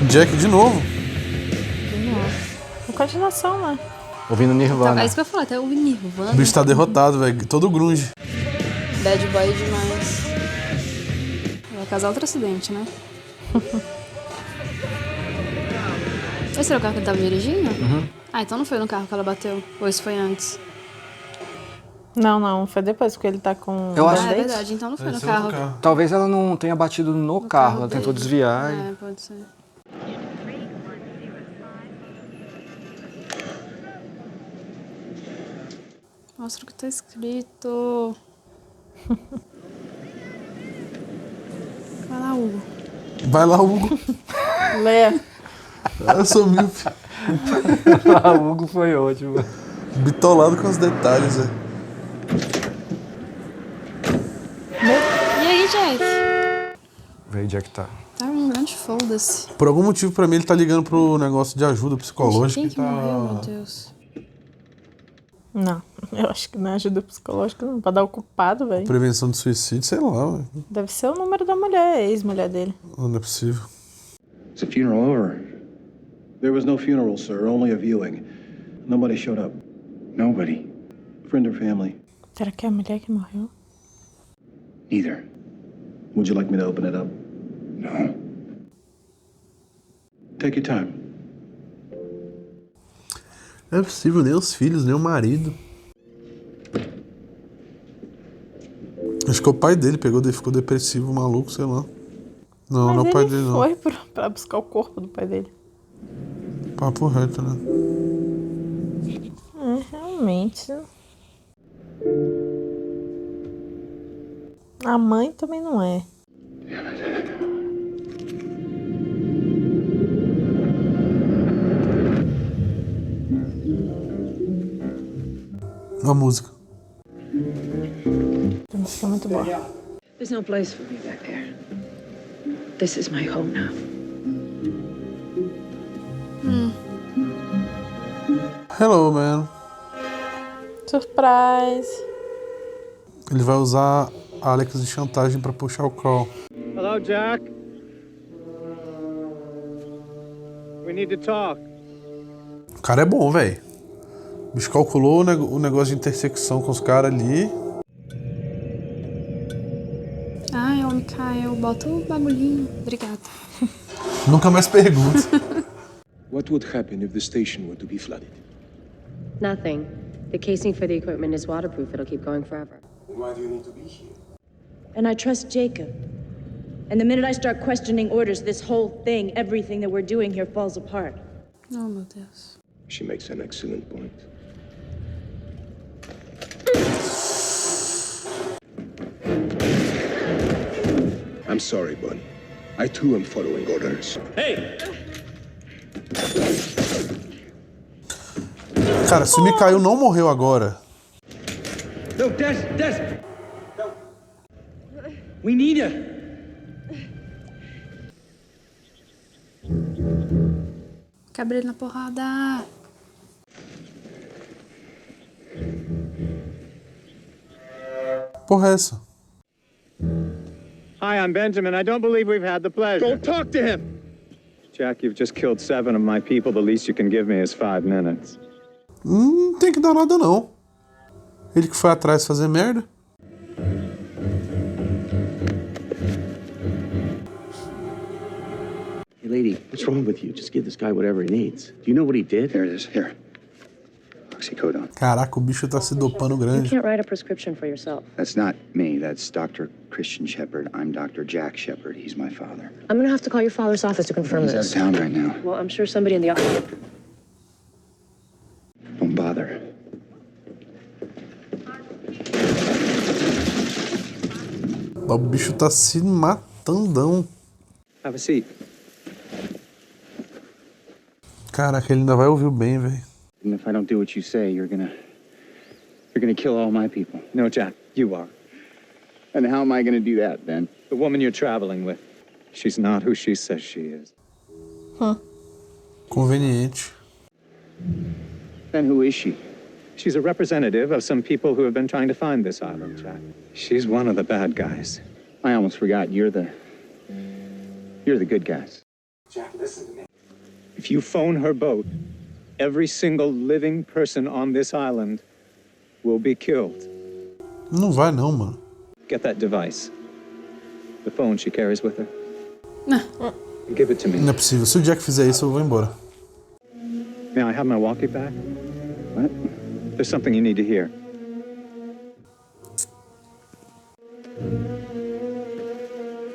Jack de novo. Uma continuação, né? Ouvindo Nirvana. É isso que eu ia falar, até o Nirvana. O bicho tá derrotado, velho. Todo grunge. Bad boy demais. Vai casar outro acidente, né? Esse era o carro que ele tava dirigindo? Uhum. Ah, então não foi no carro que ela bateu. Ou isso foi antes? Não, foi depois, porque ele tá com... Eu acho- Ah, é verdade, então não foi no Esse é outro carro. Talvez ela não tenha batido no carro, ela tentou dele. desviar. É, pode ser. Mostra o que tá escrito. Vai lá, Hugo. Vai lá, Hugo. Lê. Eu sou míope. O Hugo foi ótimo. Bitolado com os detalhes, velho. E aí, Jack? Veio Jack tá. Tá um grande foda-se. Por algum motivo, pra mim, ele tá ligando pro negócio de ajuda psicológica. Quem e que tá... morreu, meu Deus? Não, eu acho que não é ajuda psicológica, não. Pra dar o culpado, velho. Prevenção de suicídio, sei lá, velho. Deve ser o número da mulher, ex-mulher dele. Não é possível. Is the funeral over? There was no funeral, sir, only a viewing. Nobody showed up. Nobody. Friend or family. Será que é a mulher que morreu? Neither. Would you like me to open it up? No. Take your time. Não é possível, nem os filhos, nem o marido. Acho que é o pai dele pegou, ficou depressivo, maluco, sei lá. Não, Mas não é o pai ele dele, não. foi pra buscar o corpo do pai dele. Papo reto, né? Realmente. A mãe também não é. A música. A música é muito boa. There's no place for me back there. This is my home now. Hello, man. Surprise! Ele vai usar Alex de chantagem pra puxar o call. Hello, Jack. We need to talk. O cara é bom, velho. O bicho calculou o negócio de intersecção com os caras ali. Ai, ô Mikael, bota o bagulhinho. Obrigada. Nunca mais pergunta. What would happen if the station were to be flooded? Nothing. The casing for the equipment is waterproof. It'll keep going forever. Why do you need to be here? And I trust Jacob. And the minute I start questioning orders, this whole thing, everything that we're doing here falls apart. Oh, meu Deus. She makes an excellent point. I'm sorry, Bunny. I too am following orders. Cara, se o Mikael não morreu agora, No, Des. No. We need her. Quebra ele na porrada. porra é essa? Hi, I'm Benjamin. I don't believe we've had the pleasure. Don't talk to him! Jack, you've just killed 7 of my people. The least you can give me is 5 minutes. Não tem que dar nada, não. Ele que foi atrás fazer merda. Hey, lady, what's wrong with you? Just give this guy whatever he needs. Do you know what he did? Here it is. Here. Oxycodone. Caraca, o bicho tá se dopando You grande. can't write a prescription for yourself. That's not me. That's Dr. Christian Shepard. I'm Dr. Jack Shepard. He's my father. I'm gonna have to call your father's office to confirm He's out of this. town right now. Well, I'm sure somebody in the office. Don't bother. O bicho tá se matandão. Have a seat. Caraca, ele ainda vai ouvir bem, velho. And if I don't do what you say, you're gonna kill all my people. No, Jack, you are. And how am I gonna do that, Ben? The woman you're traveling with. She's not who she says she is. Conveniente. Ben, who is she? She's a representative of some people who have been trying to find this island, Jack. She's one of the bad guys. I almost forgot. You're the good guys. Jack, listen to me. If you phone her boat, every single living person on this island will be killed. Não vai não, mano. Get that device. The phone she carries with her. Give it to me. Não é possível. Se o Jack fizer isso, eu vou embora. May I have my walkie back? What? There's something you need to hear.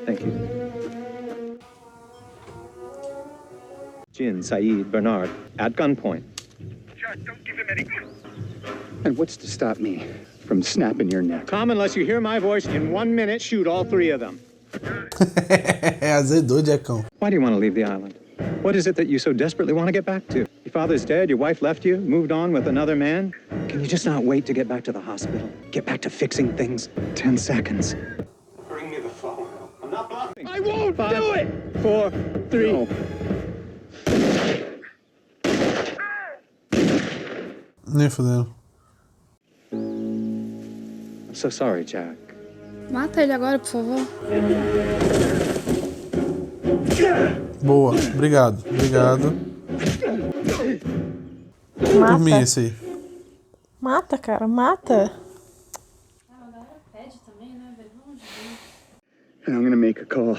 Thank you. Jin, Saeed, Bernard, at gunpoint. Josh, don't give him any. And what's to stop me from snapping your neck? Come unless you hear my voice. In 1 minute, shoot all 3 of them. Azedou, Jackão. Why do you want to leave the island? What is it that you so desperately want to get back to? Your father's dead, your wife left you, moved on with another man? Can you just not wait to get back to the hospital? Get back to fixing things? 10 seconds. Bring me the phone. I'm not bluffing. I won't do it! 4, 3. No. Nem fudendo. I'm so sorry, Jack. Mata ele agora, por favor. Boa. Obrigado. Obrigado. Por mim, esse aí. Mata, cara, mata. And I'm gonna make a call.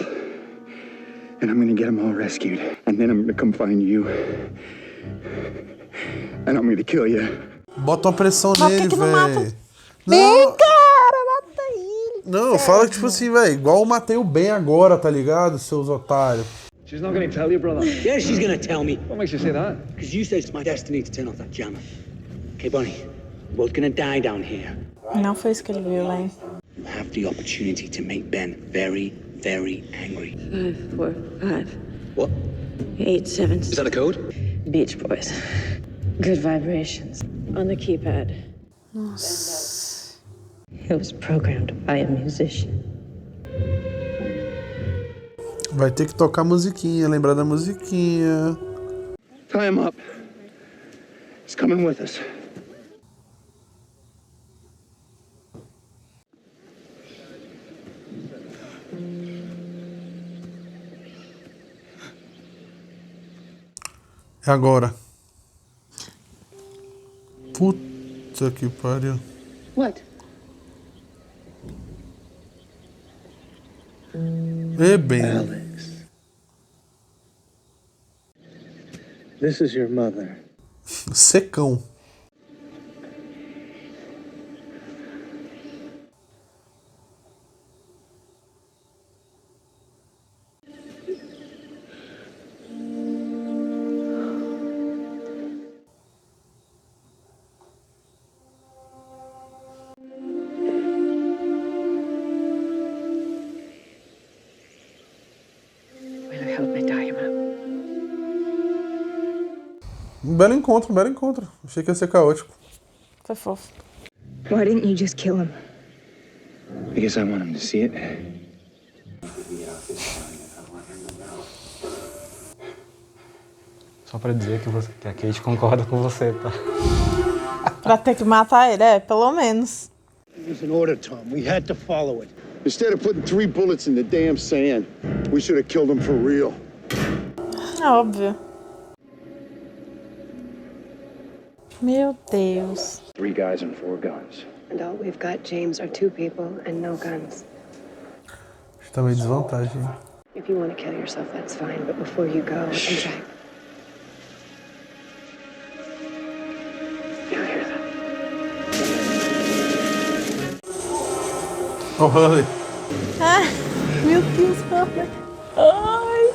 And I'm gonna get them all rescued. And then I'm gonna come find you. And I'm gonna kill you. Bota uma pressão Mas por nele, que não mata? velho. Bem, cara, mata ele. Não, fala que tipo assim, velho, igual eu matei o Ben agora, tá ligado, seus otários? She's not gonna tell you, brother. Yeah, she's gonna tell me. What makes you say that? Because you said it's my destiny to turn off that jammer. Okay, Bonnie, we're both gonna die down here. Não foi isso que ele viu, hein? You have the opportunity to make Ben very, very angry. 5, 4, 5. What? 8, 7. Is that a code? Beach Boys. Good vibrations. On the keypad. Nossa. It was programmed by a musician. Vai ter que tocar musiquinha, lembrar da musiquinha. Tie him up. He's coming with us. É agora. Puta que pariu. What? É bem. Alex. This is your mother. Secão. Will you help me tie him up? Um belo encontro, um belo encontro. Achei que ia ser caótico. Foi fofo. Why didn't you just kill him? Because I want him to see it. Só pra dizer que a Kate concorda com você, tá? Pra ter que matar ele, pelo menos. It was an order, Tom. We had to follow it. Instead of putting 3 bullets in the damn sand, we should have killed him for real. É óbvio. Meu Deus. 3 guys and 4 guns. And all we've got, James, are 2 people and no guns. Acho que tá meio desvantagem. If you want to kill yourself, that's fine. But before you go, and Jack. You hear that? Oh, Hurley. Ai, meu Deus, Hurley. Ai.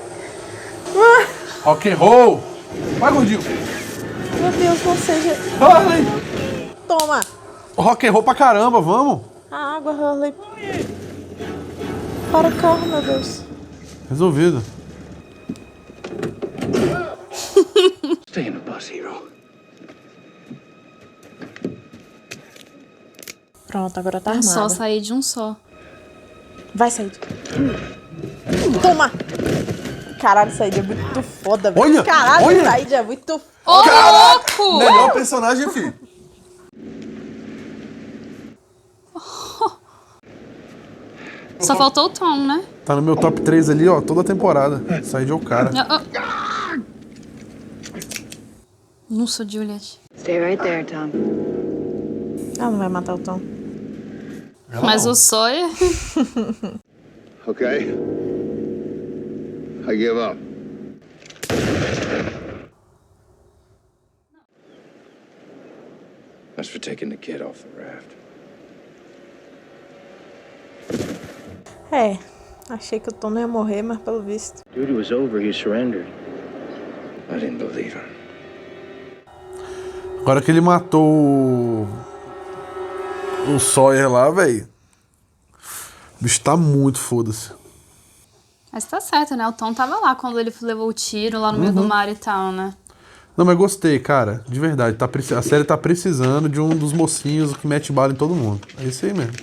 Rock and roll. Vai, gordinho. Meu Deus, não seja... Hurley. Toma. Rock and roll pra caramba, vamos. A água, Hurley. Para o carro, meu Deus. Resolvido. Stay in the bus, hero. Pronto, agora tá É armada. só sair de um só. Vai sair. Toma. Caralho, Said é muito foda, velho. Olha, Caralho, olha. Said é muito foda. Ô, louco! Melhor personagem, filho. Só faltou o Tom, né? Tá no meu top 3 ali, ó, toda a temporada. Sai de o cara. Nossa, Juliet. Stay right there, Tom. Ela não vai matar o Tom. Mas o Sawyer... Okay? I give up. That's for taking the kid off the raft. É, achei que o Tom não ia morrer, mas pelo visto. Duty was over, he surrendered. I didn't believe him. Agora que ele matou o Sawyer lá, velho. O bicho tá muito foda-se. Mas tá certo, né? O Tom tava lá quando ele levou o tiro lá no meio do mar e tal, né? Não, mas gostei, cara. De verdade. A série tá precisando de um dos mocinhos que mete bala em todo mundo. É isso aí mesmo.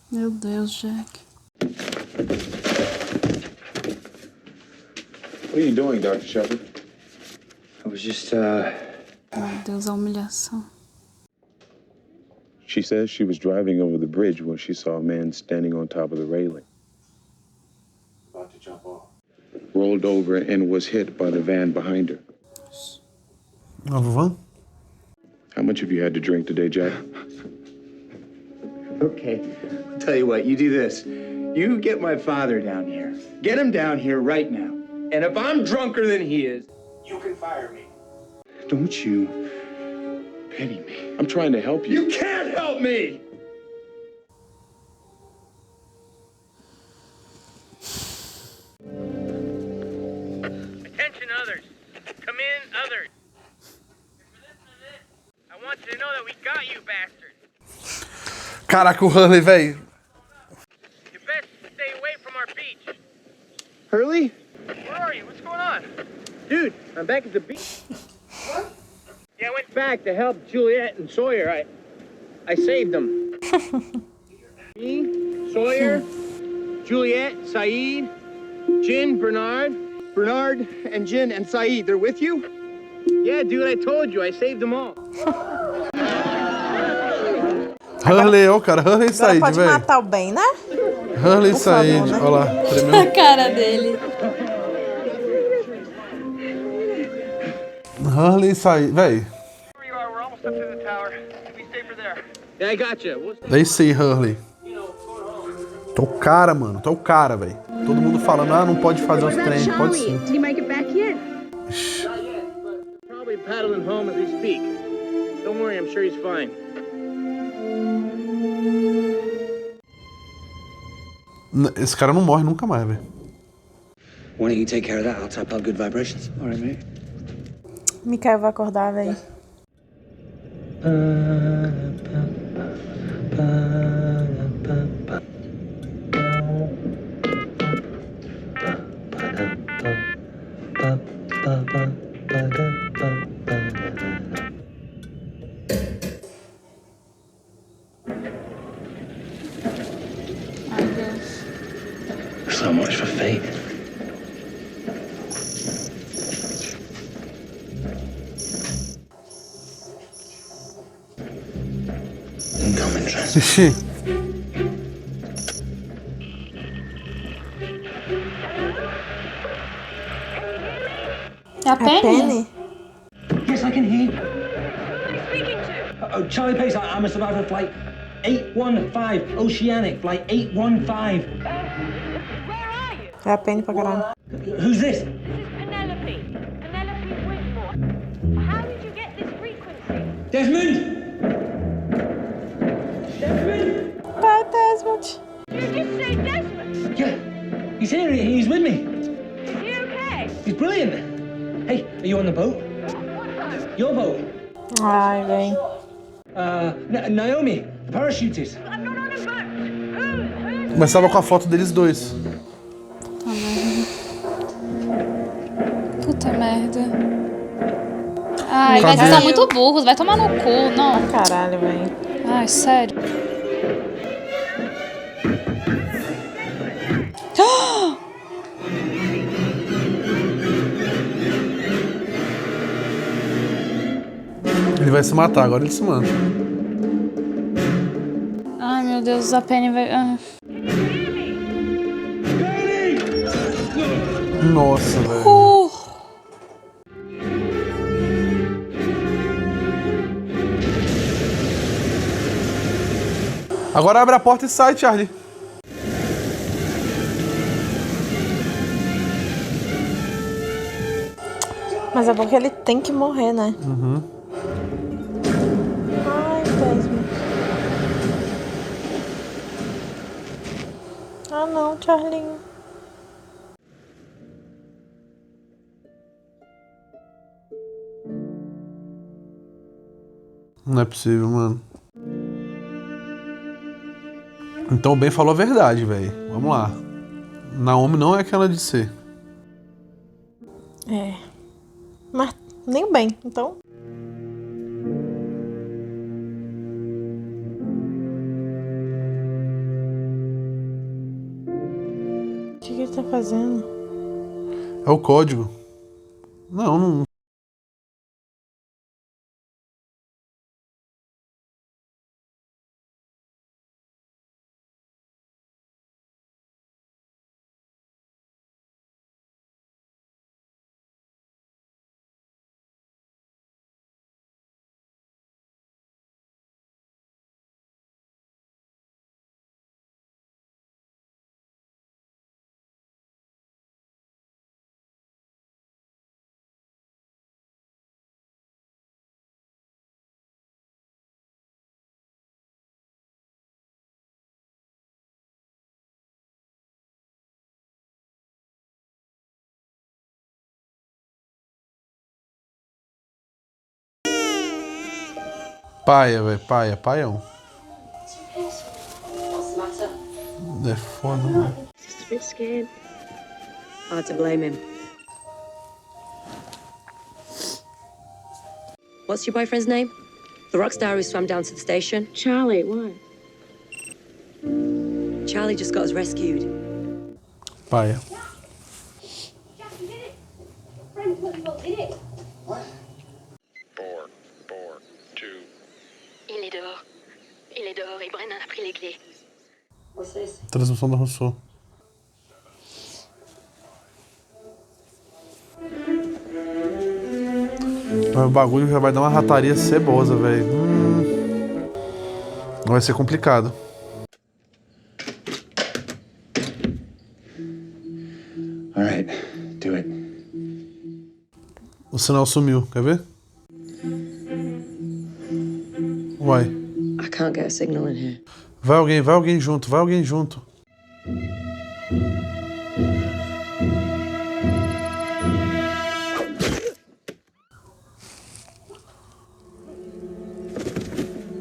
Meu Deus, Jack. What are you doing, Dr. Shepard? I was just, Meu Deus, a humilhação. She says she was driving over the bridge when she saw a man standing on top of the railing. About to jump off. Rolled over and was hit by the van behind her. A van? How much have you had to drink today, Jack? okay. I'll tell you what, you do this. You get my father down here. Get him down here right now. And if I'm drunker than he is, you can fire me. Don't you pity me. I'm trying to help you. You can't help me! Attention others. Come in, others. If you're listening to this, I want you to know that we got you, bastards. Caraca, o Hurley, velho. You best stay away from our beach. Hurley? Where are you? What's going on? Dude, I'm back at the beach. What? Yeah, I went back to help Juliet and Sawyer. I saved them. Me, Sawyer, Juliet, Saeed, Jin, Bernard. Bernard and Jin and Saeed, they're with you? Yeah, dude, I told you. I saved them all. Hurley, ó, cara. Hurley e Saeed, pode velho. matar o Ben, né? Hurley e Por favor, Saeed. né? Olha lá. Tremeu. A cara dele. Hurley e Saeed, velho. Where you are, we're almost up to the tower. Be safer there. Yeah, I got you. É isso aí, Hurley. Tu é o cara, mano. Tu é o cara, velho. Todo mundo falando, não pode fazer os treinos. Pode sim. Did he make it back yet? Not yet, but probably paddling home as we speak. Don't worry, I'm sure he's fine. Esse cara não morre nunca mais, velho. Why don't you take care of that? I'll type out good vibrations. All right, mate. Mikael vai acordar, velho. So much for fate. Incoming transfer. Ixi. É a Penny? Yes, I can hear you. Oh, Charlie Pace, I'm a survivor of flight 815, Oceanic, flight 815. É a Penny pra caralho. Who's this? Penelope. Penelope Whitmore. How did you get this frequency? Desmond! Desmond! Pai, Desmond. Did you just say Desmond? Yeah, he's here, he's with me. Is he okay? He's brilliant. Hey, are you on the boat? What boat? Your boat. Ai, velho. Naomi, the parachutist. I'm not on a boat. Who? Começava com a foto deles dois. Puta merda. Ai, Cadê? mas vocês são muito burros. Vai tomar no cu, não. Caralho, velho. Ai, sério. Ele vai se matar, agora ele se mata. Ai, meu Deus, a Penny vai... Ah. Nossa, velho. Agora abre a porta e sai, Charlie. Mas é porque ele tem que morrer, né? Uhum. Ai, Desmond. Ah, não, Charlinho. Não é possível, mano. Então o Ben falou a verdade, velho. Vamos lá. Naomi não é aquela de ser. É. Mas nem o bem, então. O que ele tá fazendo? É o código. Não. Paia, velho. Paião. What's the matter? É foda, mano. Just a bit scared. Hard to blame him. What's your boyfriend's name? The rock star who swam down to the station? Charlie, what? Charlie just got us rescued. Paia. Il est dehors. Il est dehors et Brennan a pris les clés. What's this? Transmissão da Rousseau. O bagulho já vai dar uma rataria cebosa, velho. Vai ser complicado. All right, do it. O sinal sumiu, quer ver? Uai. I can't get a signal in here. Vai alguém junto, vai alguém junto.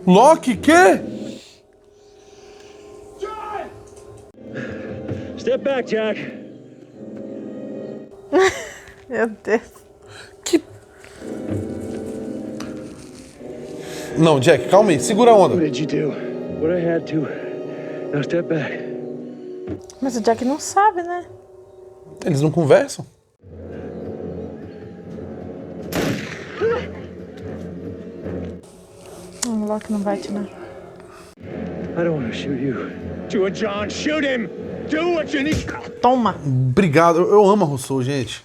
Loki, quê? Step back, Jack. Meu Deus. Não, Jack, calma aí, segura a onda. What did you do? What I had to. Now step back. Mas o Jack não sabe, né? Eles não conversam? O Loki não vai atirar. I don't want to shoot you. Do it, John. Shoot him. Do what you need. Toma. Obrigado, eu amo a Rousseau, gente.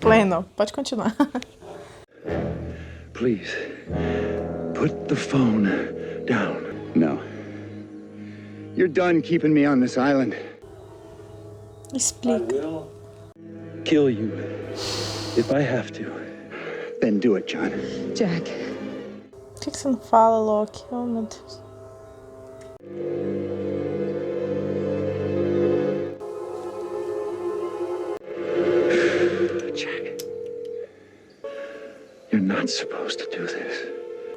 Pleno, pode continuar. Please, put the phone down. No. You're done keeping me on this island. Explica. Kill you if I have to. Then do it, John. Jack. Por que você não fala, Loki? Oh, meu Deus. Jack, you're not supposed to do this.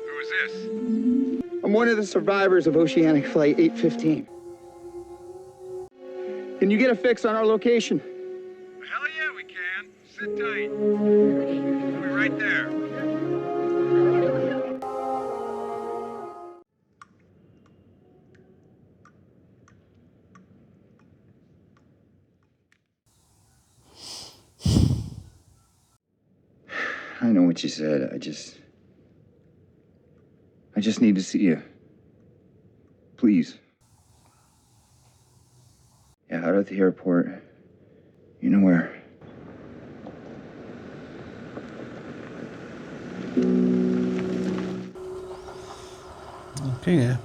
Who is this? I'm one of the survivors of Oceanic Flight 815. Can you get a fix on our location? Hell yeah, we can. Sit tight. We'll be right there. I know what you said. I just need to see you. Please. Yeah, out at the airport. You know where. Quem é?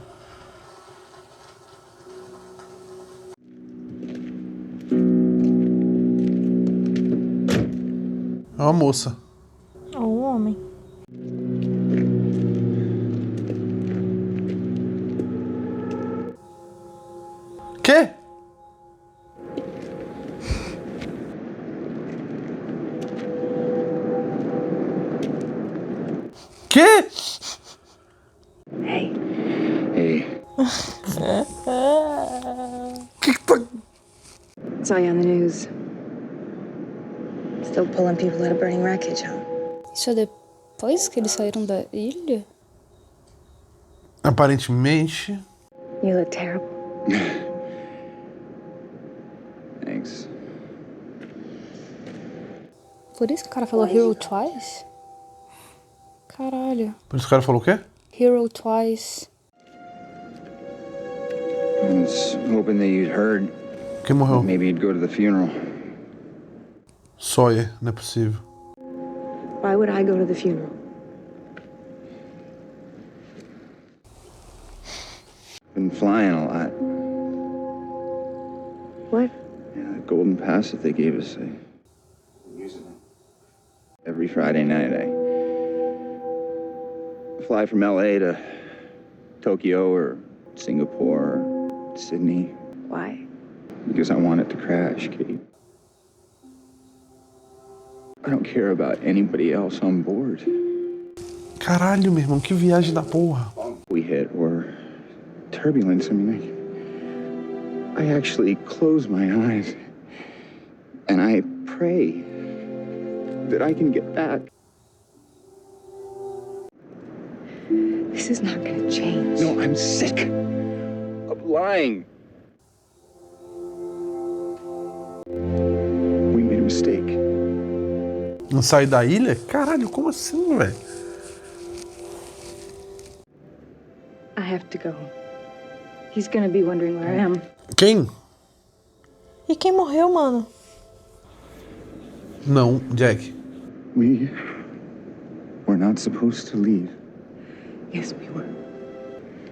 É uma moça. Ou um homem. Quê? Quê? Hey. Que tá... Saw you on the news. Still pulling people out of burning wreckage, huh? Isso é depois que eles saíram da ilha? Aparentemente. You look terrible. Thanks. Por isso que o cara falou Hero Twice? Caralho. Por isso o cara falou o quê? Hero Twice. I was hoping that you'd heard. Quem morreu? Maybe you'd go to the funeral. Sawyer, não é possível. Why would I go to the funeral? Been flying a lot. What? Yeah, the golden pass that they gave us. I'm using it. Every Friday night, I fly from LA to Tokyo or Singapore or Sydney. Why? Because I want it to crash, Kate. I don't care about anybody else on board. Caralho, meu irmão, que viagem da porra. We hit or turbulence. I mean, I actually close my eyes and I pray that I can get back. This is not gonna change. No, I'm sick of lying. We made a mistake. Não sair da ilha? Caralho, como assim, velho? I have to go. He's gonna be wondering where I am. Quem? E quem morreu, mano? Não, Jack. We were not supposed to leave. Yes, we were.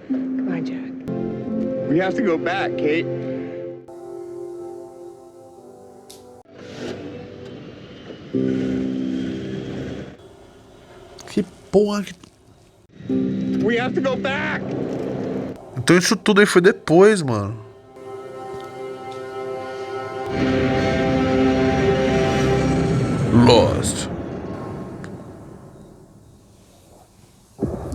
Goodbye, Jack. We have to go back, Kate. Que porra. We have to go back. Então isso tudo aí foi depois, mano. Lost.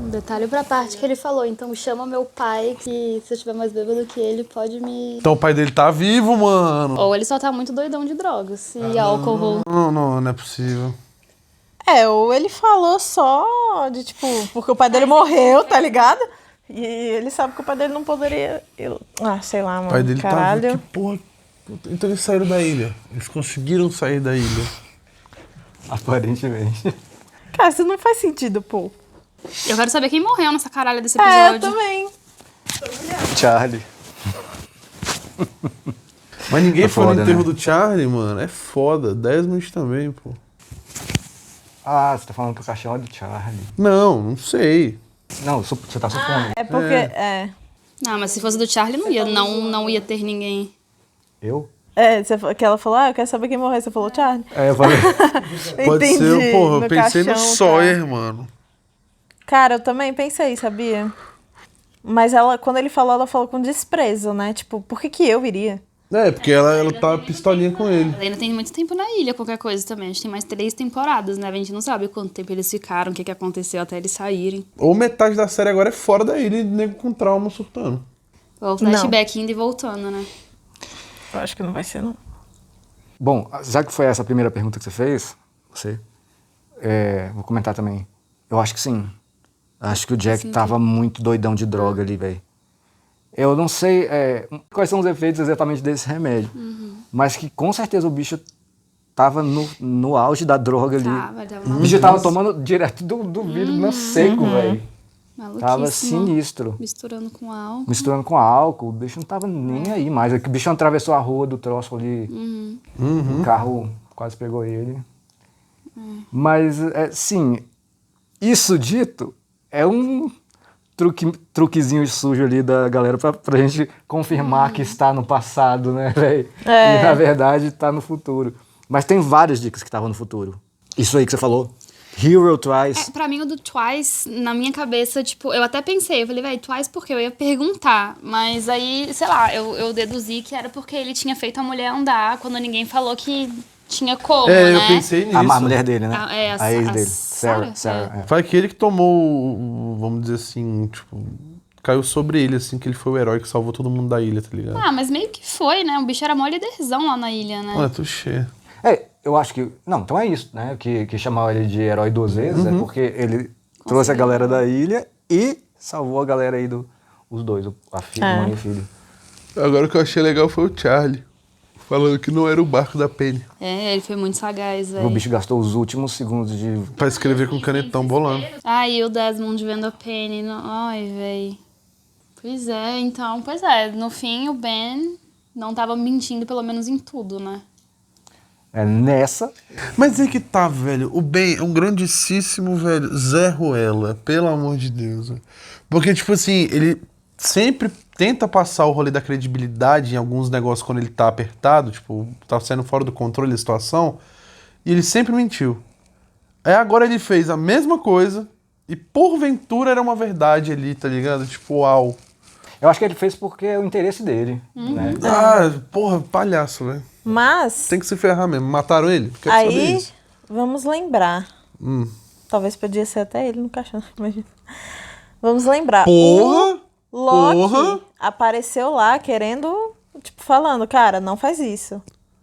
Um detalhe pra parte que ele falou, então chama meu pai, que se eu estiver mais bêbado que ele, pode me... Então o pai dele tá vivo, mano. Ou ele só tá muito doidão de drogas e álcool. Não é possível. Ou ele falou só de, tipo, porque o pai dele morreu, tá ligado? E ele sabe que o pai dele não poderia... sei lá, mano. O pai dele Caralho. tá vivo, que porra. Então eles saíram da ilha. Eles conseguiram sair da ilha. Aparentemente. Cara, isso não faz sentido, pô. Eu quero saber quem morreu nessa caralha desse episódio. Eu também. Charlie. Mas ninguém foi foda, no enterro né? do Charlie, mano. É foda. Desmond também, pô. Ah, você tá falando que o caixão é do Charlie. Não sei. Não, você tá supondo. É porque... Não, mas se fosse do Charlie, não ia ter ninguém. Eu? Que ela falou, eu quero saber quem morreu. Você falou Charlie? Eu falei. Pode ser, porra. Eu no pensei no caixão, Sawyer, mano. Cara, eu também pensei, sabia? Mas ela, quando ele falou, ela falou com desprezo, né? Tipo, por que eu iria? Porque ela tá pistolinha com ele. Ainda tem muito tempo na ilha, qualquer coisa também. A gente tem mais 3 temporadas, né? A gente não sabe quanto tempo eles ficaram, o que aconteceu até eles saírem. Ou metade da série agora é fora da ilha e nego com trauma surtando. Ou o flashback indo e voltando, né? Eu acho que não vai ser, não. Bom, já que foi essa a primeira pergunta que você fez, vou comentar também. Eu acho que sim. Acho que o Jack tava muito doidão de droga ali, velho. Eu não sei quais são os efeitos exatamente desse remédio. Mas que com certeza o bicho tava no auge da droga ali. O bicho tava tomando direto do vidro no seco, velho. Tava sinistro. Misturando com álcool. Misturando com álcool. O bicho não tava nem aí mais. O bicho atravessou a rua do troço ali. O carro quase pegou ele. Mas, sim, isso dito, é um truquezinhos sujos ali da galera pra gente confirmar que está no passado, né, velho? É. E na verdade tá no futuro. Mas tem várias dicas que estavam no futuro. Isso aí que você falou. Hero Twice. Pra mim, o do Twice, na minha cabeça, tipo, eu até pensei, eu falei, véi, Twice por quê? Eu ia perguntar, mas aí, sei lá, eu deduzi que era porque ele tinha feito a mulher andar quando ninguém falou que tinha como, né? Eu pensei nisso. A mulher dele, né? A ex dele. Sarah. Sarah. Foi aquele que tomou, vamos dizer assim, tipo, caiu sobre ele, assim, que ele foi o herói que salvou todo mundo da ilha, tá ligado? Ah, mas meio que foi, né? O bicho era mó líderzão lá na ilha, né? Ah, touché. Eu acho que... Não, então é isso, né? Que chamava ele de herói 2 vezes é porque ele trouxe a galera da ilha e salvou a galera aí os dois, a filha, mãe e filho. Agora o que eu achei legal foi o Charlie, falando que não era o barco da Penny. Ele foi muito sagaz, O velho. bicho gastou os últimos segundos de... Pra escrever com canetão bolando. E o Desmond vendo a Penny. Ai, velho. Pois é. No fim, o Ben não tava mentindo, pelo menos em tudo, né? Nessa... Mas é que tá, velho. O Ben é um grandíssimo, velho, Zé Ruela, pelo amor de Deus. Velho. Porque, tipo assim, ele sempre tenta passar o rolê da credibilidade em alguns negócios quando ele tá apertado, tipo, tá saindo fora do controle da situação, e ele sempre mentiu. Aí agora ele fez a mesma coisa e porventura era uma verdade ali, tá ligado? Tipo, uau. Eu acho que ele fez porque é o interesse dele, né? Porra, palhaço, velho. Mas... Tem que se ferrar mesmo. Mataram ele? Quero saber aí, isso. vamos lembrar. Talvez podia ser até ele no caixão, imagina. Vamos lembrar. Porra! O Loki Porra! apareceu lá querendo, tipo, falando, cara, não faz isso.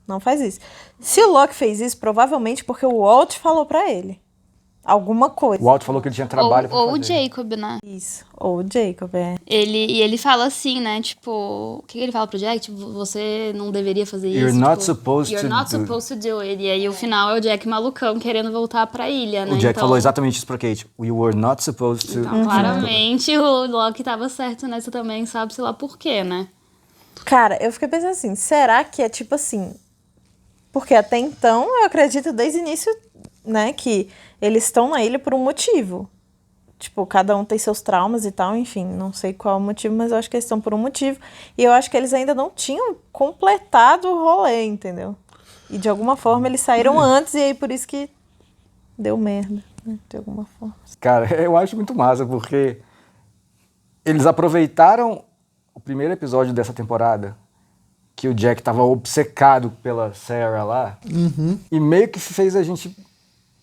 Não faz isso. Se o Loki fez isso, provavelmente porque o Walt falou pra ele. Alguma coisa. O Walt falou que ele tinha trabalho pra Ou fazer. o Jacob, né? Isso. Ou o Jacob, Ele fala assim, né? Tipo, o que ele fala pro Jack? Tipo, você não deveria fazer isso. You're not supposed You're to not do- supposed to do it. E aí o final é o Jack malucão querendo voltar pra ilha, né? O Jack Então, falou exatamente isso pra Kate. We were not supposed to... Então, claramente, o Loki tava certo nessa também, sabe-se lá por quê, né? Cara, eu fiquei pensando assim, será que é tipo assim... Porque até então, eu acredito desde o início, né, que eles estão na ilha por um motivo. Tipo, cada um tem seus traumas e tal, enfim, não sei qual é o motivo, mas eu acho que eles estão por um motivo. E eu acho que eles ainda não tinham completado o rolê, entendeu? E de alguma forma eles saíram antes e aí por isso que deu merda, né, de alguma forma. Cara, eu acho muito massa, porque eles aproveitaram o primeiro episódio dessa temporada, que o Jack tava obcecado pela Sarah lá, e meio que fez a gente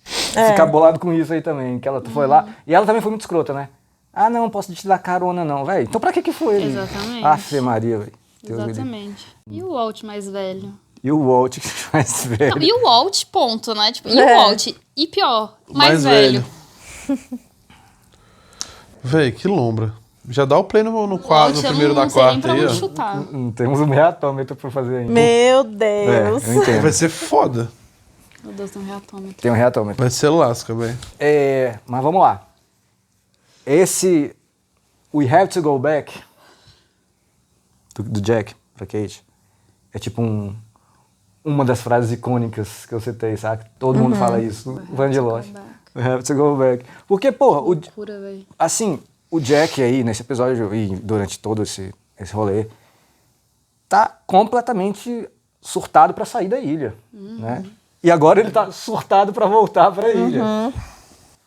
ficar bolado com isso aí também, que ela foi lá, e ela também foi muito escrota, né? Ah, não posso te dar carona não, velho. Então pra que foi ele? Exatamente. Afe Maria, velho. Exatamente. E o Walt mais velho? E o Walt mais velho. Não, e o Walt, ponto, né? Tipo, e o Walt? E pior, mais velho. Véi, que lombra. Já dá o play no quadro, no primeiro da quarta aí, ó. Chutar. Temos um reatômetro pra fazer ainda. Meu Deus. Eu entendo. Vai ser foda. Meu Deus, tem um reatômetro. Tem um reatômetro. Vai ser lasca, velho. Mas vamos lá. Esse We Have to Go Back do Jack pra Kate é tipo uma das frases icônicas que eu citei, sabe? Todo mundo fala isso. Van de Lost. We have to go back. Porque, porra, Loucura, velho. assim, o Jack aí, nesse episódio e durante todo esse rolê, tá completamente surtado pra sair da ilha, né? E agora ele tá surtado pra voltar pra ilha.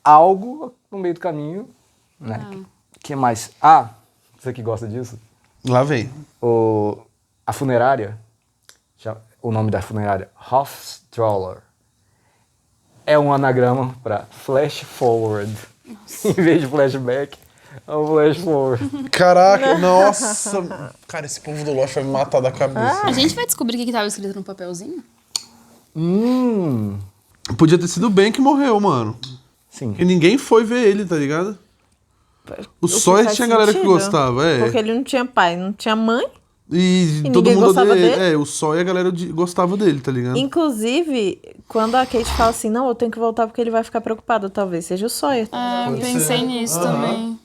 Algo no meio do caminho, né? Que mais? Você que gosta disso? Lá vem. A funerária, o nome da funerária, Hofstroller, é um anagrama para flash forward. Em vez de flashback, é um flash forward. Caraca, nossa. Cara, esse povo do Lost vai me matar da cabeça. A gente vai descobrir o que estava escrito no papelzinho? Podia ter sido o Ben que morreu, mano. Sim. E ninguém foi ver ele, tá ligado? O que Sawyer faz tinha galera que sentido, gostava, Porque ele não tinha pai, não tinha mãe. E todo ninguém mundo gostava odeia ele. dele? O Sawyer e a galera gostava dele, tá ligado? Inclusive, quando a Kate fala assim, não, eu tenho que voltar porque ele vai ficar preocupado, talvez seja o Sawyer. Pensei nisso também.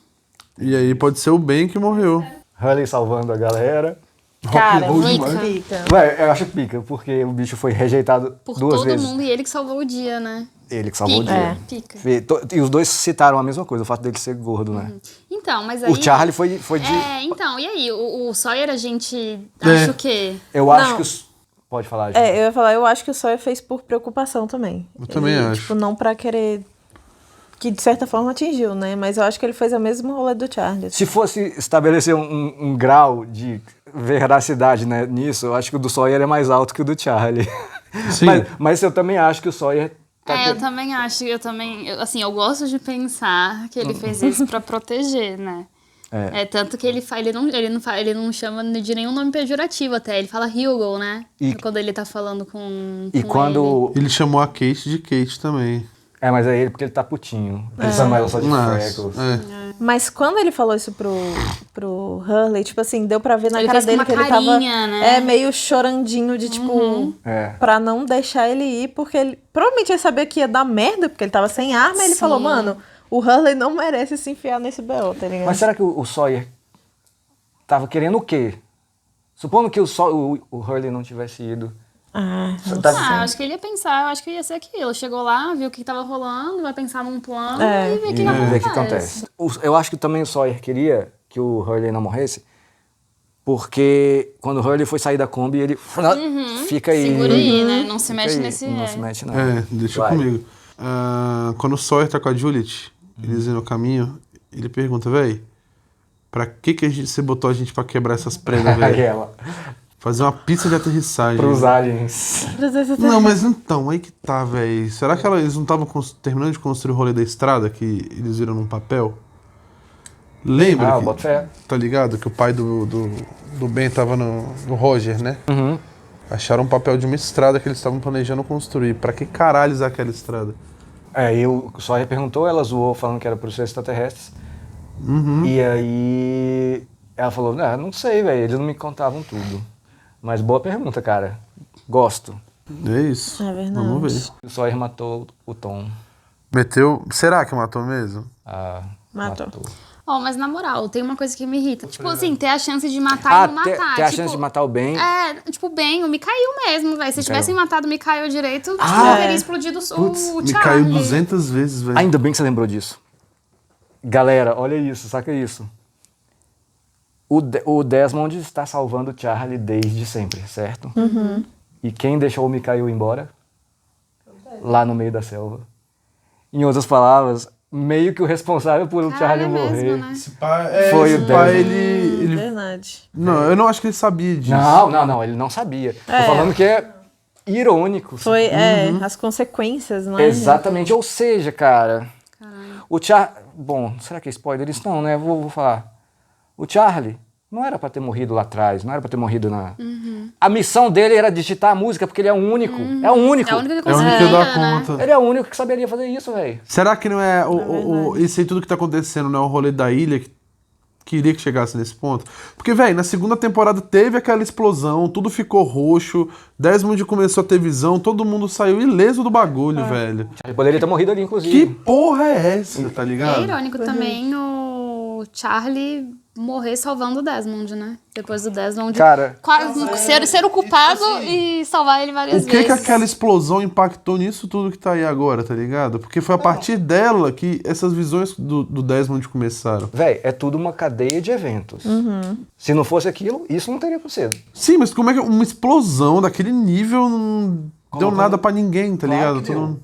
E aí pode ser o Ben que morreu. Hully salvando a galera. Cara, Rock and roll muito demais. pica. Ué, eu acho pica, porque o bicho foi rejeitado Por duas todo vezes. mundo e ele que salvou o dia, né? Ele que salvou Pica. o dia. Pica. E os dois citaram a mesma coisa, o fato dele ser gordo, né? Então, mas aí... O Charlie foi de... então, e aí? O Sawyer, a gente É. acha o quê? Eu acho Não. que os... Pode falar, gente. Eu ia falar, eu acho que o Sawyer fez por preocupação também. Eu também acho. Tipo, não pra querer... Que de certa forma atingiu, né? Mas eu acho que ele fez a mesma rolê do Charlie. Se fosse estabelecer um grau de veracidade, né, nisso, eu acho que o do Sawyer é mais alto que o do Charlie. Sim. Mas eu também acho que o Sawyer... Eu também acho, assim, eu gosto de pensar que ele fez isso pra proteger, né? Tanto que ele não chama de nenhum nome pejorativo até, ele fala Hugo, né? Quando ele tá falando com quando... Ele chamou a Kate de Kate também. Mas é ele porque ele tá putinho. Ele chama ela só de freckles. Mas quando ele falou isso pro Hurley, tipo assim, deu pra ver na Ele cara fez dele uma que ele carinha, tava né? meio chorandinho de tipo, pra não deixar ele ir, porque ele provavelmente ele sabia que ia dar merda, porque ele tava sem arma, e ele falou, mano, o Hurley não merece se enfiar nesse BO, tá ligado? Mas será que o Sawyer tava querendo o quê? Supondo que o Hurley não tivesse ido. Acho que ele ia pensar, eu acho que ia ser aquilo. Chegou lá, viu o que tava rolando, vai pensar num plano e ver o que acontece. Eu acho que também o Sawyer queria que o Hurley não morresse, porque quando o Hurley foi sair da Kombi, ele fica aí. Segura aí, né? Não se mexe aí, nesse... Não se mete, não. Deixa comigo. Quando o Sawyer tá com a Juliet, eles indo no caminho, ele pergunta, véi, pra que você botou a gente pra quebrar essas prendas, velho? Fazer uma pista de aterrissagem. Pros aliens. Não, mas então, aí que tá, velho. Será que eles não estavam terminando de construir o rolê da estrada que eles viram num papel? Lembra? Bota fé. Tá ligado? Que o pai do Ben tava no Roger, né? Acharam um papel de uma estrada que eles estavam planejando construir. Pra que caralho usar aquela estrada? E o Sawyer perguntou, ela zoou falando que era pros extraterrestres. E aí ela falou, não sei, velho, eles não me contavam tudo. Mas boa pergunta, cara. Gosto. É isso. É verdade. Vamos ver. O Sawyer matou o Tom. Meteu... Será que matou mesmo? Matou. Mas na moral, tem uma coisa que me irrita. Tipo assim, ter a chance de matar e não matar. Ter a chance de matar o Ben. Tipo, Ben, o Mikhail mesmo, velho. Se tivessem matado o Mikhail direito, teria explodido o Charlie. Mikhail 200 vezes, velho. Ainda bem que você lembrou disso. Galera, olha isso, saca isso. O Desmond está salvando o Charlie desde sempre, certo? E quem deixou o Mikhail embora? Lá no meio da selva. Em outras palavras, meio que o responsável por o Charlie morrer. Né? Foi o Desmond. Ele... Verdade. Não, eu não acho que ele sabia disso. Não, ele não sabia. Tô falando que é irônico. Foi, as consequências, não é? Exatamente, ou seja, cara... O Charlie... Bom, será que é spoiler? Isso não, né? Vou falar. O Charlie não era pra ter morrido lá atrás, não era pra ter morrido na... A missão dele era digitar a música, porque ele é o único. É o único. É o único que É o único que dá conta. Ele é o único que saberia fazer isso, velho. Será que não é isso aí tudo que tá acontecendo, não é o rolê da ilha que queria que chegasse nesse ponto? Porque, velho, na segunda temporada teve aquela explosão, tudo ficou roxo, Desmond começou a ter visão, todo mundo saiu ileso do bagulho, velho. Ele poderia ter morrido ali, inclusive. Que porra é essa, tá ligado? É irônico também o Charlie morrer salvando o Desmond, né? Depois do Desmond ser o culpado e salvar ele várias vezes. O que aquela explosão impactou nisso tudo que tá aí agora, tá ligado? Porque foi a partir dela que essas visões do Desmond começaram. Véi, é tudo uma cadeia de eventos. Se não fosse aquilo, isso não teria acontecido. Sim, mas como é que uma explosão daquele nível não deu nada pra ninguém, tá ligado? Então...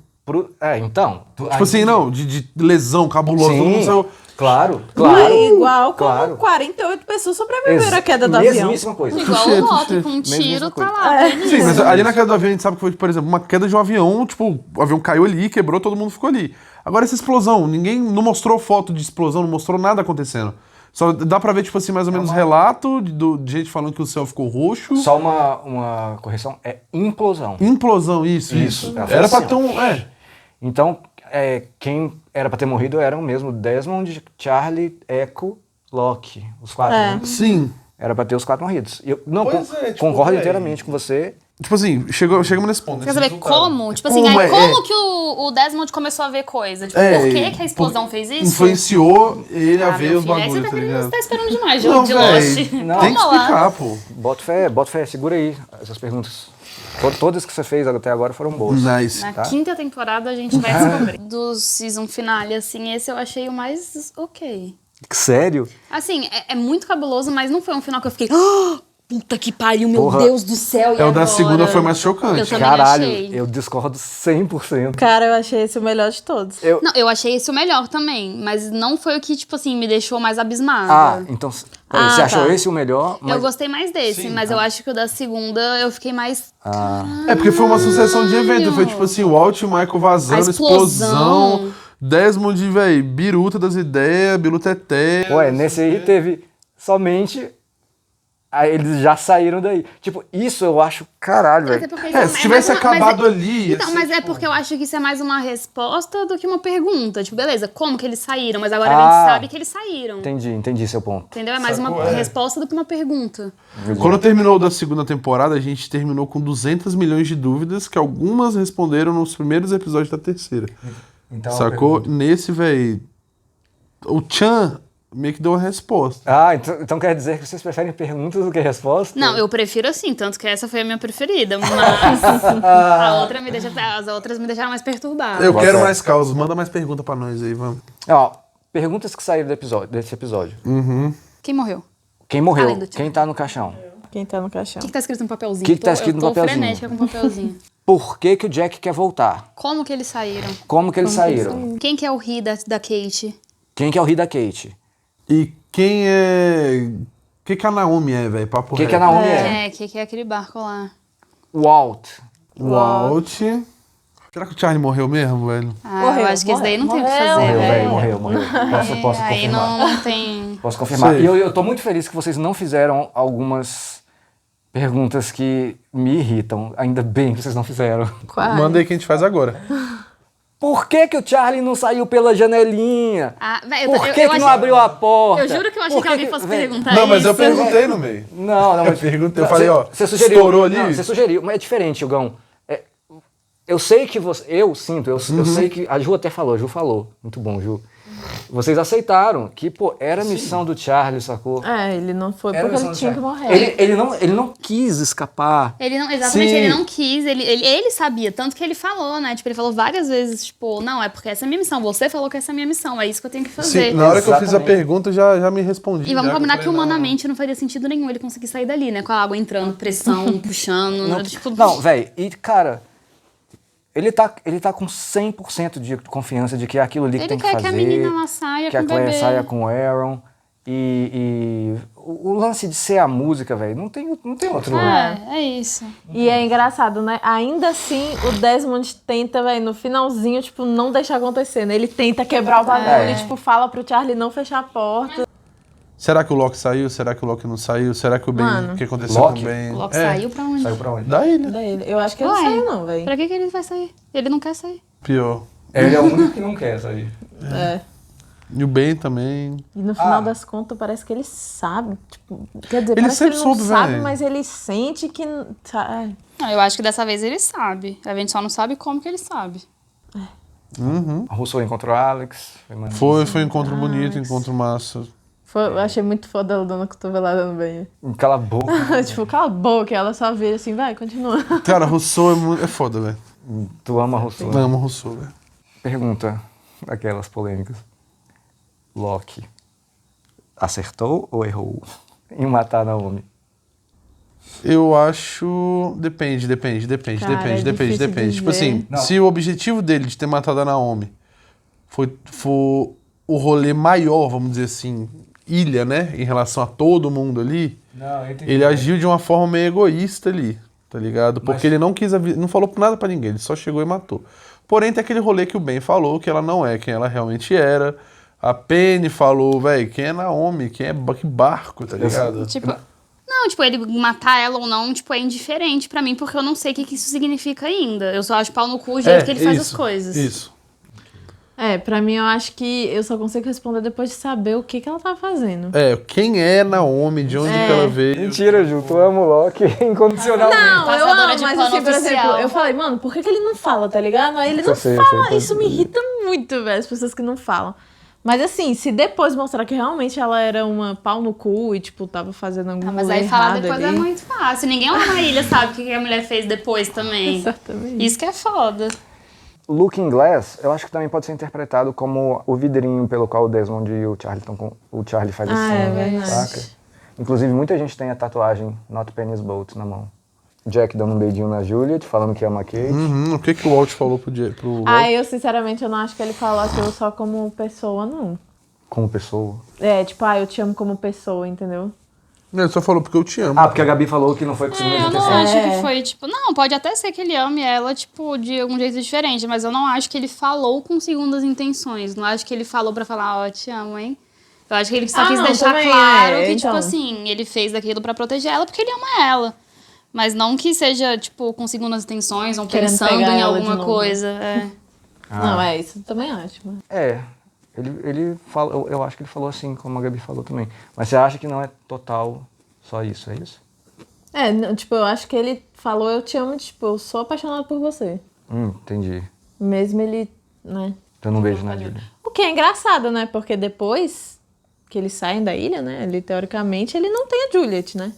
Tipo assim, não, de lesão cabulosa. Sim, claro. É igual como 48 pessoas sobreviveram à queda do avião. Mesmíssima coisa. Igual o Loki, com um tiro, tá lá. Sim, mas ali na queda do avião a gente sabe que foi, por exemplo, uma queda de um avião, tipo, o avião caiu ali, quebrou, todo mundo ficou ali. Agora essa explosão, ninguém não mostrou foto de explosão, não mostrou nada acontecendo. Só dá pra ver, tipo assim, mais ou menos relato de gente falando que o céu ficou roxo. Só uma correção, é implosão. Implosão, isso. Era pra ter um... Então, quem era pra ter morrido eram mesmo Desmond, Charlie, Echo, Locke. Os 4. Né? Sim. Era pra ter os 4 morridos. Eu não concordo inteiramente com você. Tipo assim, chegamos nesse ponto. Quer saber como? Tipo assim, como que o Desmond começou a ver coisa? Tipo, por que a explosão fez isso? Influenciou ele a ver os bagulhos, você tá ligado? Você tá esperando demais de Não, Lost. Não, tem que explicar, pô. Bota fé, segura aí essas perguntas. Todas que você fez até agora foram boas. Nice. Na quinta temporada a gente vai descobrir. Do season finale, assim, esse eu achei o mais ok. Sério? Assim, é muito cabuloso, mas não foi um final que eu fiquei... Puta que pariu, meu Porra. Deus do céu, e É, o da agora? segunda foi mais chocante. Eu também Caralho, achei. eu discordo 100%. Cara, eu achei esse o melhor de todos. Não, eu achei esse o melhor também, mas não foi o que, tipo assim, me deixou mais abismada. Ah, então peraí, você achou tá. esse o melhor? Eu gostei mais desse, mas eu acho que o da segunda eu fiquei mais... É porque foi uma sucessão de eventos. Foi tipo assim, o Walt e o Michael vazando, A explosão. Desmond, velho, biruta das ideias, biruta eterna. Ué, nesse aí teve somente... Aí eles já saíram daí. Tipo, isso eu acho caralho, velho. Até porque isso se tivesse mais acabado ali... Então, mas é porque eu acho que isso é mais uma resposta do que uma pergunta. Tipo, beleza, como que eles saíram? Mas agora a gente sabe que eles saíram. Entendi seu ponto. Entendeu? É mais uma resposta do que uma pergunta. Quando terminou da segunda temporada, a gente terminou com 200 milhões de dúvidas, que algumas responderam nos primeiros episódios da terceira. Então, sacou? Nesse, velho... O Chan meio que deu uma resposta. Ah, então quer dizer que vocês preferem perguntas do que respostas? Não, eu prefiro assim, tanto que essa foi a minha preferida, mas as outras me deixaram mais perturbada. Eu quero mais causas. Manda mais pergunta pra nós aí, vamos. Ó, perguntas que saíram desse episódio. Quem morreu? Quem morreu? Além do Chan. Quem tá no caixão? Quem tá no caixão? O que tá escrito no papelzinho? Que tá escrito no eu tô papelzinho? frenética com o papelzinho. Por que o Jack quer voltar? Como que eles saíram? Como que eles saíram? Quem que é o Ri da Kate? Quem que é o Ri da Kate? E quem é... O que a Naomi é, velho? Papo Que reto. a Naomi é? Que é aquele barco lá. Walt. Walt. Será que o Charlie morreu mesmo, velho? Eu acho que esse daí não tem o que fazer, Morreu, velho. velho, morreu. Posso Aí confirmar. não tem... Posso confirmar. Sei. E eu tô muito feliz que vocês não fizeram algumas perguntas que me irritam. Ainda bem que vocês não fizeram. Manda aí que a gente faz agora. Por que o Charlie não saiu pela janelinha? Por que não abriu a porta? Eu juro que eu achei que alguém fosse perguntar Não, isso. mas eu perguntei no meio. Não, Eu mas perguntei, eu falei, ó, você sugeriu, estourou ali? Não, você sugeriu, mas é diferente, Hugão. Eu sei que você... Eu sei que... A Ju até falou, a Ju falou. Muito bom, Ju. Vocês aceitaram que, pô, era a missão do Charlie, sacou? Ele não foi Era a porque missão ele do tinha que Charlie. morrer. Ele não quis escapar. Ele não, exatamente, Sim. ele não quis, ele sabia, tanto que ele falou, né? Tipo, ele falou várias vezes, tipo, não, é porque essa é a minha missão, você falou que essa é a minha missão, é isso que eu tenho que fazer. Sim, na hora que eu fiz a Exatamente. pergunta, já me respondi. E vamos já, combinar eu que falei, humanamente não faria sentido nenhum ele conseguir sair dali, né? Com a água entrando, pressão, puxando, tipo... Não, velho, e cara, ele tá com 100% de confiança de que é aquilo ali que Ele tem que quer fazer. que a menina lá saia que com a o Claire bebê. saia com o Aaron. E o lance de ser a música, velho, não tem outro. É isso. E é engraçado, né? Ainda assim, o Desmond tenta, velho, no finalzinho, tipo, não deixar acontecer, né? Ele tenta quebrar o bagulho e, tipo, fala pro Charlie não fechar a porta. Será que o Loki saiu? Será que o Loki não saiu? Será que o Ben... Mano. O que aconteceu Loki? com o Ben? O Loki saiu pra onde? Saiu pra onde? Da ilha. Da ele. Eu acho que ele não Uai, saiu, não, velho. Pra que ele vai sair? Ele não quer sair. Pior. Ele é o único que não quer sair. E o Ben também. E no final das contas, parece que ele sabe. Tipo, quer dizer, Ele parece que sempre ele não soube, sabe, velho. mas ele sente que... Ai. Não, eu acho que dessa vez ele sabe. A gente só não sabe como que ele sabe. A Russell encontrou o Alex. Foi um encontro bonito, encontro massa. Eu achei muito foda ela dando a cotovelada no banho. Cala a boca. Tipo, cala a boca. Ela só vira assim, vai, continua. Cara, Rousseau é foda, velho. Tu ama a Russell. Eu amo Rousseau, velho. Pergunta, aquelas polêmicas. Loki acertou ou errou em matar a Naomi? Eu acho... Depende. Cara, é difícil Tipo dizer. assim, Não. se o objetivo dele de ter matado a Naomi for o rolê maior, vamos dizer assim, ilha, né? Em relação a todo mundo ali, Não, eu entendi. ele agiu de uma forma meio egoísta ali, tá ligado? Porque ele não quis não falou nada pra ninguém, ele só chegou e matou. Porém, tem aquele rolê que o Ben falou, que ela não é quem ela realmente era. A Penny falou, velho, quem é Naomi? Que barco, tá ligado? Tipo, não, tipo, ele matar ela ou não, tipo, é indiferente pra mim, porque eu não sei o que isso significa ainda. Eu só acho pau no cu o jeito que ele faz as coisas. Isso. Pra mim eu acho que eu só consigo responder depois de saber o que ela tá fazendo. Quem é Naomi, de onde que ela veio. Mentira, Ju, tu ama o Loki incondicionalmente. Não, eu Passadora amo, de mas pano assim, por oficial. exemplo, eu falei, mano, por que ele não fala, tá ligado? Aí ele não sei, fala, eu isso me irrita muito, velho, as pessoas que não falam. Mas assim, se depois mostrar que realmente ela era uma pau no cu e, tipo, tava fazendo alguma Mas coisa aí falar errada depois ali. é muito fácil. Ninguém lá na ilha sabe o que a mulher fez depois também. Exatamente. Isso que é foda. Looking Glass, eu acho que também pode ser interpretado como o vidrinho pelo qual o Desmond e o Charlie faz assim, é verdade. saca? Inclusive, muita gente tem a tatuagem Not Penny's Boat na mão. Jack dando um beijinho na Juliet, falando que ama a Kate. O que o Walt falou pro Walt? Eu sinceramente eu não acho que ele falou aquilo só como pessoa, não. Como pessoa? Tipo, eu te amo como pessoa, entendeu? Ele só falou porque eu te amo. Porque a Gabi falou que não foi com segundas Eu não intenções. acho que foi, tipo... Não, pode até ser que ele ame ela, tipo, de um jeito diferente, mas eu não acho que ele falou com segundas intenções. Não acho que ele falou pra falar, te amo, hein? Eu acho que ele só quis deixar claro que, tipo assim, ele fez aquilo pra proteger ela porque ele ama ela. Mas não que seja, tipo, com segundas intenções ou pensando em alguma coisa. Não, isso eu também acho. Ele fala, eu acho que ele falou assim, como a Gabi falou também. Mas você acha que não é total só isso, é isso? Tipo, eu acho que ele falou, eu te amo, tipo, eu sou apaixonado por você. Entendi. Mesmo ele, né? Dando um beijo na Julia. O que é engraçado, né? Porque depois que eles saem da ilha, né? Ele, teoricamente, ele não tem a Juliet, né?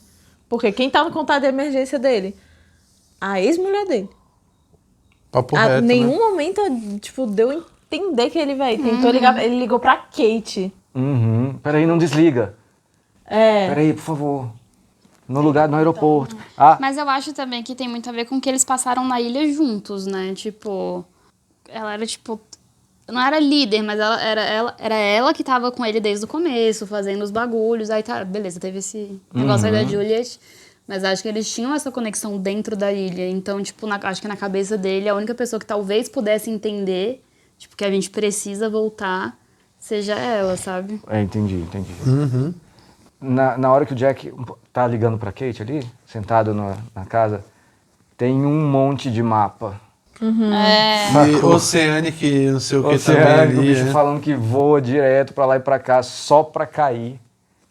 Porque quem tá no contato de emergência dele? A ex-mulher dele. Papo reto, nenhum né? momento, tipo, deu a entender que ele, tentou ligar, ele ligou pra Kate. Peraí, não desliga. Peraí, por favor. No aeroporto. Mas eu acho também que tem muito a ver com o que eles passaram na ilha juntos, né? Tipo, ela era, tipo... Não era líder, mas era ela que tava com ele desde o começo, fazendo os bagulhos. Aí tá, beleza, teve esse negócio aí da Juliet. Mas acho que eles tinham essa conexão dentro da ilha. Então, tipo, acho que na cabeça dele, a única pessoa que talvez pudesse entender, tipo, que a gente precisa voltar, seja ela, sabe? Entendi. Na hora que o Jack tá ligando pra Kate ali, sentado na casa, tem um monte de mapa. E Oceanic, não sei o que também ali. O bicho falando que voa direto pra lá e pra cá, só pra cair,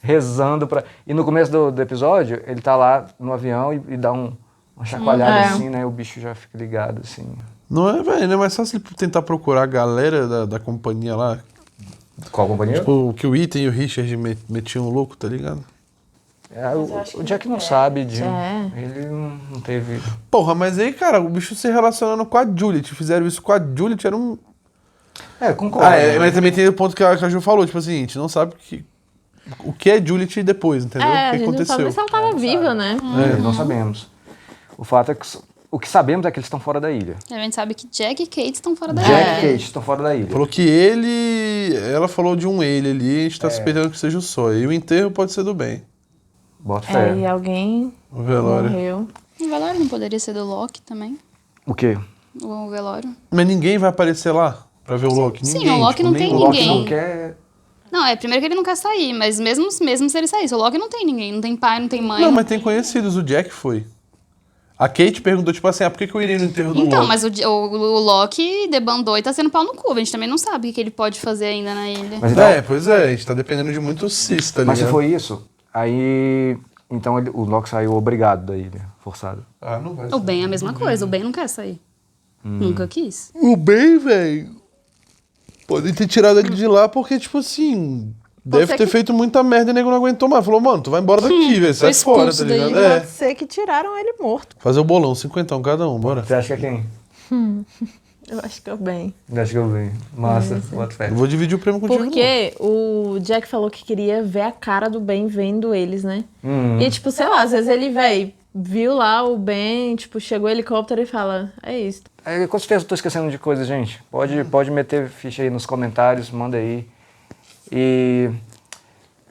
rezando pra... E no começo do episódio, ele tá lá no avião e dá uma chacoalhada assim, né? O bicho já fica ligado, assim. Não é, velho, não é mais fácil ele tentar procurar a galera da companhia lá. Qual companhia? Tipo, que o Ethan e o Richard metiam o louco, tá ligado? O Jack não sabe, ele não teve... Porra, mas aí, cara, o bicho se relacionando com a Juliet, fizeram isso com a Juliet, era um... concordo. Mas também tem o ponto que a Ju falou, tipo assim, a gente não sabe o que é Juliet depois, entendeu? O que a gente aconteceu. não sabe se ela tava viva, né? Não sabemos. O fato é que... O que sabemos é que eles estão fora da ilha. A gente sabe que Jack e Kate estão fora da ilha. Jack e Kate estão fora da ilha. Falou que ela falou de ele ali, a gente tá esperando que seja o só. E o enterro pode ser do bem. Bota fé. E alguém o velório. morreu. O velório não poderia ser do Loki também? O quê? O velório. Mas ninguém vai aparecer lá pra ver o Loki? Sim, ninguém, o Loki não tem O ninguém. Loki não quer... Não, primeiro que ele não quer sair, mas mesmo se ele saísse, o Loki não tem ninguém. Não tem pai, não tem mãe. Não, mas tem conhecidos, o Jack foi. A Kate perguntou, tipo assim, por que eu iria no enterro do Loki? Então, mas o Loki debandou e tá sendo pau no cu. A gente também não sabe o que ele pode fazer ainda na ilha. Mas então, pois é, a gente tá dependendo de muito cis, tá ligado? Mas se foi isso, aí... Então o Loki saiu obrigado da ilha, forçado. Não vai. O Ben é a mesma coisa, o Ben não quer sair. Nunca quis. O Ben, velho, podem ter tirado ele de lá porque, tipo assim... Deve ter feito muita merda e o nego não aguentou mais. Falou, mano, tu vai embora daqui, velho. Sai fora, tá ligado? Pode ser que tiraram ele morto. Fazer o bolão, 50 cada um, bora. Você acha que é quem? Eu acho que é o Ben. Acho que é o Ben. Massa, bota fé. Eu vou dividir o prêmio contigo. Porque o Jack falou que queria ver a cara do Ben vendo eles, né? E, tipo, sei lá, às vezes ele, viu lá o Ben, tipo, chegou o helicóptero e fala, é isso. Com certeza eu tô esquecendo de coisa, gente. Pode meter ficha aí nos comentários, manda aí. E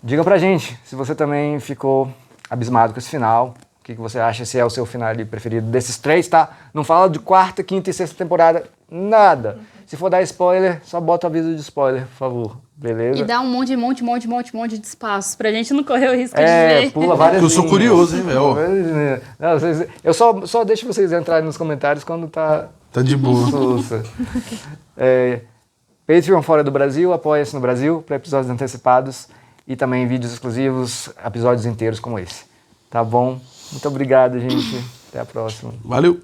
diga pra gente se você também ficou abismado com esse final. O que você acha, se é o seu final preferido desses 3, tá? Não fala de 4ª, 5ª e 6ª temporada, nada. Se for dar spoiler, só bota o aviso de spoiler, por favor. Beleza? E dá um monte de espaços pra gente não correr o risco de ver. Pula várias Eu sou curioso, hein, velho? Eu só deixo vocês entrarem nos comentários quando tá de boa. Patreon fora do Brasil, apoia-se no Brasil para episódios antecipados e também vídeos exclusivos, episódios inteiros como esse. Tá bom? Muito obrigado, gente. Até a próxima. Valeu!